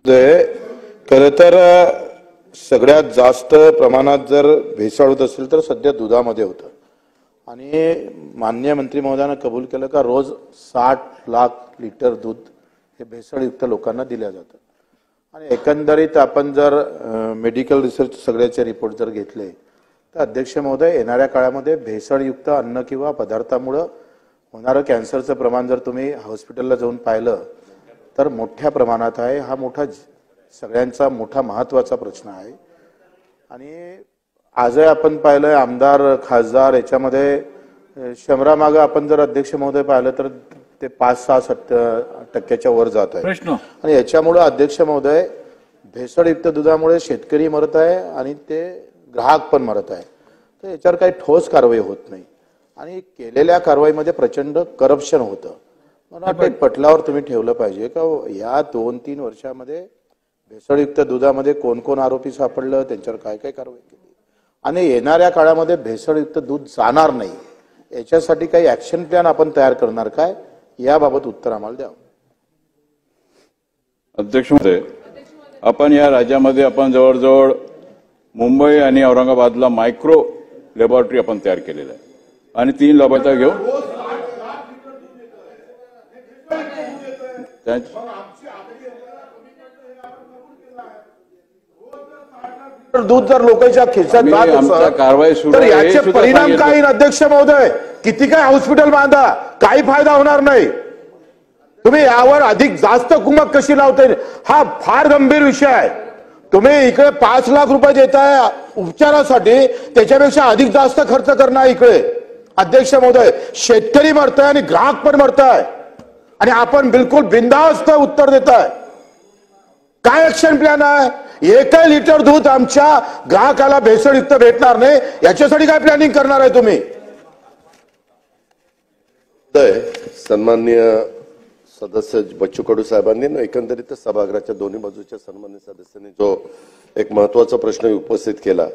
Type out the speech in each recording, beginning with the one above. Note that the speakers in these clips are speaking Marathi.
खरं तर सगळ्यात जास्त प्रमाणात जर भेसळ होत असेल तर सध्या दुधामध्ये होतं आणि माननीय मंत्री महोदयानं कबूल केलं का रोज 60 लाख लिटर दूध हे भेसळयुक्त लोकांना दिलं जातं आणि एकंदरीत आपण जर मेडिकल रिसर्च सगळ्याचे रिपोर्ट जर घेतले तर अध्यक्ष महोदय येणाऱ्या काळामध्ये भेसळयुक्त अन्न किंवा पदार्थामुळे होणारं कॅन्सरचं प्रमाण जर तुम्ही हॉस्पिटलला जाऊन पाहिलं तर मोठ्या प्रमाणात आहे। हा मोठा सगळ्यांचा मोठा महत्त्वाचा प्रश्न आहे आणि आजही आपण पाहिलं आमदार खासदार याच्यामध्ये शंभरामागे आपण जर अध्यक्ष महोदय पाहिलं तर ते 5-6% वर जात आहे आणि याच्यामुळे अध्यक्ष महोदय भेसळयुक्त दुधामुळे शेतकरी मरत आहे आणि ते ग्राहक पण मरत आहे। तर याच्यावर काही ठोस कारवाई होत नाही आणि केलेल्या कारवाईमध्ये प्रचंड करप्शन होतं। मला वाटतं पटलावर तुम्ही ठेवलं पाहिजे का या 2-3 वर्षामध्ये भेसळयुक्त दुधामध्ये कोण कोण आरोपी सापडलं त्यांच्यावर काय काय कारवाई केली आणि येणाऱ्या काळामध्ये भेसळयुक्त दूध जाणार नाही याच्यासाठी काही ऍक्शन प्लॅन आपण तयार करणार काय याबाबत उत्तर आम्हाला द्यावं। अध्यक्ष महोदय, आपण या राज्यामध्ये आपण जवळजवळ मुंबई आणि औरंगाबादला मायक्रो लॅबोरेटरी आपण तयार केलेलं आहे आणि 3 लॅबोरेटरी घेऊन दूध जर लोकांच्या खिशात जात असेल तर याचे परिणाम काय अध्यक्ष महोदय? किती काय हॉस्पिटल बांधा काही फायदा होणार नाही। तुम्ही यावर अधिक जास्त कुमक कशी लावता येईल हा फार गंभीर विषय आहे। तुम्ही इकडे 5 लाख रुपये देताय उपचारासाठी त्याच्यापेक्षा अधिक जास्त खर्च करणार इकडे अध्यक्ष महोदय। शेतकरी मरताय आणि ग्राहक पण मरताय आणि आपण बिलकुल बिनधास्त उत्तर देताय। काय ऍक्शन प्लॅन आहे? 1 लिटर दूध आमच्या ग्राहकाला भेसळयुक्त भेटणार नाही याच्यासाठी काय प्लॅनिंग करणार आहे तुम्ही? सन्माननीय सदस्य बच्चू कडू साहेबांनी एकंदरीत सभागृहाच्या दोन्ही बाजूच्या सन्माननीय सदस्यांनी जो एक महत्वाचा प्रश्न उपस्थित केला,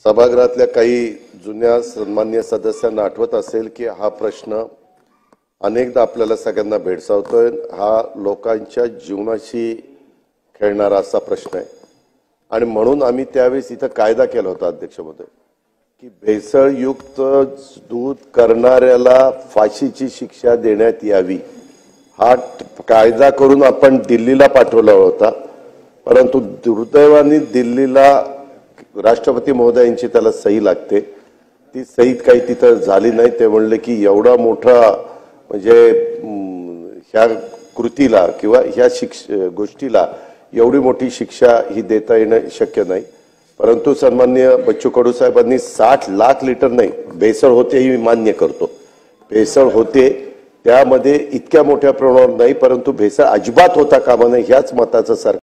सभागृहातल्या काही जुन्या सन्माननीय सदस्यांना आठवत असेल की हा प्रश्न अनेकदा आपल्याला सगळ्यांना भेडसावतोय। हा लोकांच्या जीवनाशी खेळणारा असा प्रश्न आहे आणि म्हणून आम्ही त्यावेळेस इथं कायदा केला होता अध्यक्ष महोदय की भेसळयुक्त दूध करणाऱ्याला फाशीची शिक्षा देण्यात यावी। हा कायदा करून आपण दिल्लीला पाठवला होता, परंतु दुर्दैवाने दिल्लीला राष्ट्रपती महोदयांची त्याला सही लागते, ती सही काही तिथं झाली नाही। ते म्हणले की एवढा मोठा म्हणजे ह्या कृतीला किंवा ह्या गोष्टीला एवढी मोठी शिक्षा ही देता येणं शक्य नाही। परंतु सन्माननीय बच्चू कडू साहेबांनी 60 लाख लिटर नाही, भेसळ होते ही मान्य करतो, भेसळ होते त्यामध्ये इतक्या मोठ्या प्रमाणावर नाही, परंतु भेसळ अजिबात होता कामा नये ह्याच मताचं सरकार